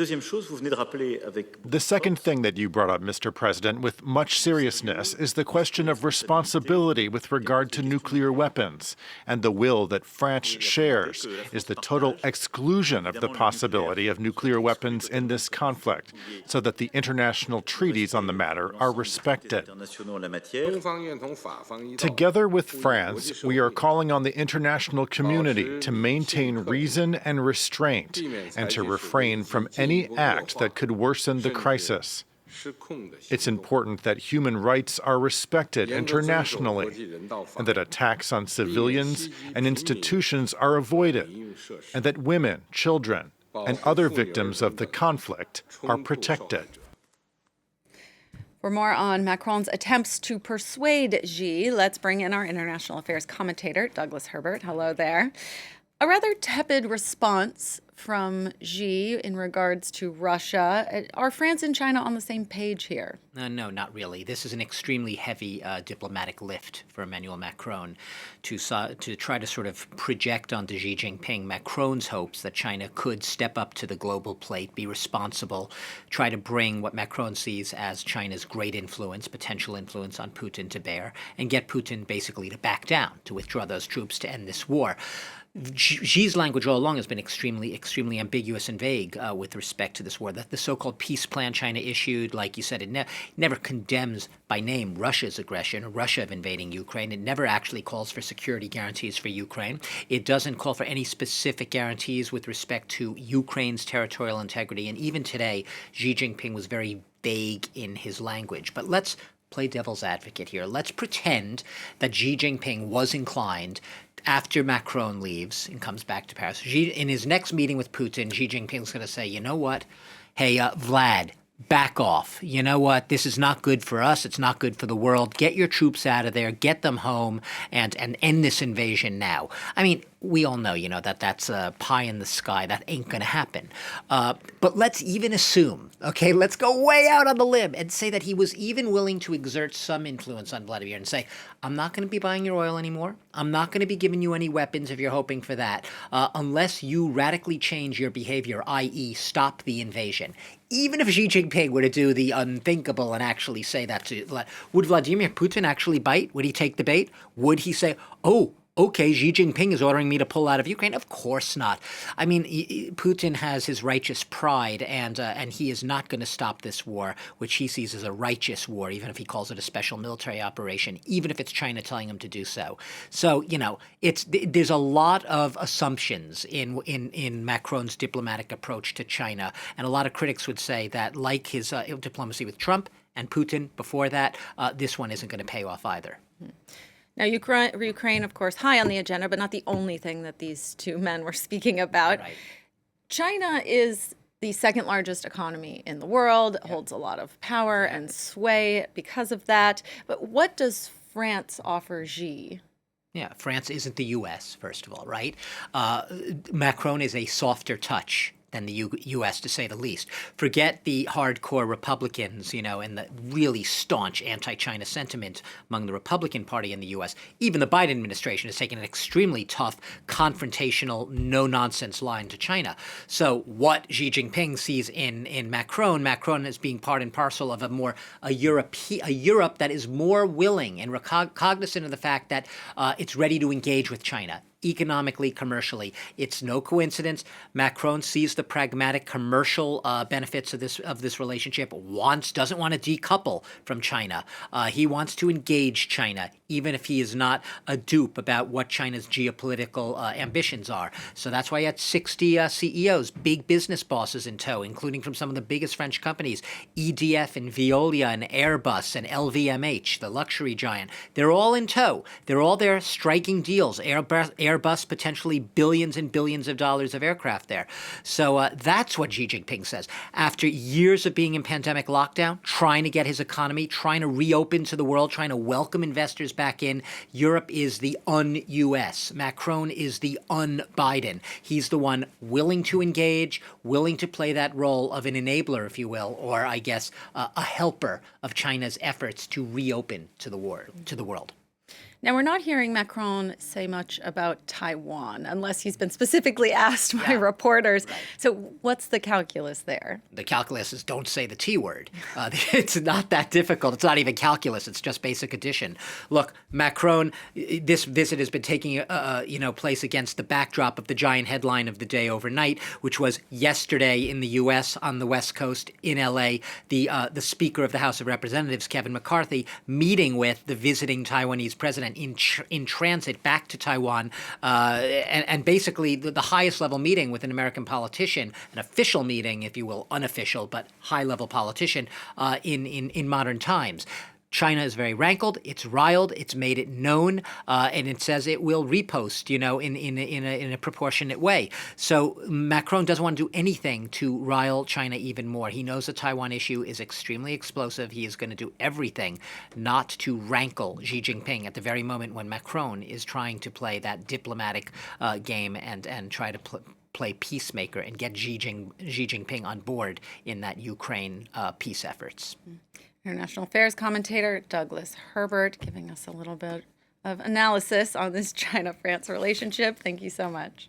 The second thing that you brought up, Mr. President, with much seriousness is the question of responsibility with regard to nuclear weapons. And the will that France shares is the total exclusion of the possibility of nuclear weapons in this conflict, so that the international treaties on the matter are respected. Together with France, we are calling on the international community to maintain reason and restraint and to refrain from any act that could worsen the crisis. It's important that human rights are respected internationally, and that attacks on civilians and institutions are avoided, and that women, children, and other victims of the conflict are protected. For more on Macron's attempts to persuade Xi, let's bring in our international affairs commentator, Douglas Herbert. Hello there. A rather tepid response from Xi in regards to Russia. Are France and China on the same page here? No, not really. This is an extremely heavy diplomatic lift for Emmanuel Macron to try to sort of project onto Xi Jinping Macron's hopes that China could step up to the global plate, be responsible, try to bring what Macron sees as China's great influence, potential influence on Putin to bear, and get Putin basically to back down, to withdraw those troops to end this war. Xi's language all along has been extremely ambiguous and vague with respect to this war. The so-called peace plan China issued, like you said, it never condemns by name Russia's aggression or Russia of invading Ukraine. It never actually calls for security guarantees for Ukraine. It doesn't call for any specific guarantees with respect to Ukraine's territorial integrity. And even today, Xi Jinping was very vague in his language. But let's play devil's advocate here. Let's pretend that Xi Jinping was inclined, after Macron leaves and comes back to Paris, in his next meeting with Putin, Xi Jinping's going to say, you know what? Hey, Vlad, back off. You know what? This is not good for us. It's not good for the world. Get your troops out of there. Get them home and end this invasion now. I mean, we all know, that's a pie in the sky. That ain't going to happen. But let's even assume, okay, let's go way out on the limb and say that he was even willing to exert some influence on Vladimir and say, I'm not going to be buying your oil anymore. I'm not going to be giving you any weapons if you're hoping for that, unless you radically change your behavior, i.e. stop the invasion. Even if Xi Jinping were to do the unthinkable and actually say that to would Vladimir Putin actually bite? Would he take the bait? Would he say, oh, okay, Xi Jinping is ordering me to pull out of Ukraine? Of course not. I mean, Putin has his righteous pride, and he is not going to stop this war, which he sees as a righteous war, even if he calls it a special military operation, even if it's China telling him to do so. So, there's a lot of assumptions in Macron's diplomatic approach to China, and a lot of critics would say that, like his diplomacy with Trump and Putin before that, this one isn't going to pay off either. Now, Ukraine, of course, high on the agenda, but not the only thing that these two men were speaking about. Right. China is the second largest economy in the world, holds a lot of power and sway because of that. But what does France offer Xi? Yeah, France isn't the U.S., first of all, right? Macron is a softer touch than the U.S., to say the least. Forget the hardcore Republicans, and the really staunch anti-China sentiment among the Republican Party in the U.S. Even the Biden administration has taken an extremely tough, confrontational, no-nonsense line to China. So what Xi Jinping sees in Macron as being part and parcel of a Europe that is more willing and cognizant of the fact that it's ready to engage with China. Economically, commercially. It's no coincidence. Macron sees the pragmatic commercial benefits of this relationship, doesn't want to decouple from China. He wants to engage China, even if he is not a dupe about what China's geopolitical ambitions are. So that's why he had 60 CEOs, big business bosses in tow, including from some of the biggest French companies, EDF and Veolia and Airbus and LVMH, the luxury giant. They're all in tow. They're all there striking deals. Airbus potentially billions and billions of dollars of aircraft there. So that's what Xi Jinping says. After years of being in pandemic lockdown, trying to get his economy, trying to reopen to the world, trying to welcome investors back in, Europe is the un-US. Macron is the un-Biden. He's the one willing to engage, willing to play that role of an enabler, if you will, or I guess a helper of China's efforts to reopen to the world. Now, we're not hearing Macron say much about Taiwan, unless he's been specifically asked by reporters. Right. So what's the calculus there? The calculus is don't say the T word. It's not that difficult. It's not even calculus. It's just basic addition. Look, Macron, this visit has been taking place against the backdrop of the giant headline of the day overnight, which was yesterday in the U.S. on the West Coast in L.A., the Speaker of the House of Representatives, Kevin McCarthy, meeting with the visiting Taiwanese president in transit back to Taiwan, and basically the highest level meeting with an American politician, an official meeting, if you will, unofficial, but high level politician in modern times. China is very rankled. It's riled. It's made it known, and it says it will repost, in a proportionate way. So Macron doesn't want to do anything to rile China even more. He knows the Taiwan issue is extremely explosive. He is going to do everything not to rankle Xi Jinping at the very moment when Macron is trying to play that diplomatic game and try to play peacemaker and get Xi Jinping on board in that Ukraine peace efforts. International affairs commentator Douglas Herbert giving us a little bit of analysis on this China-France relationship. Thank you so much.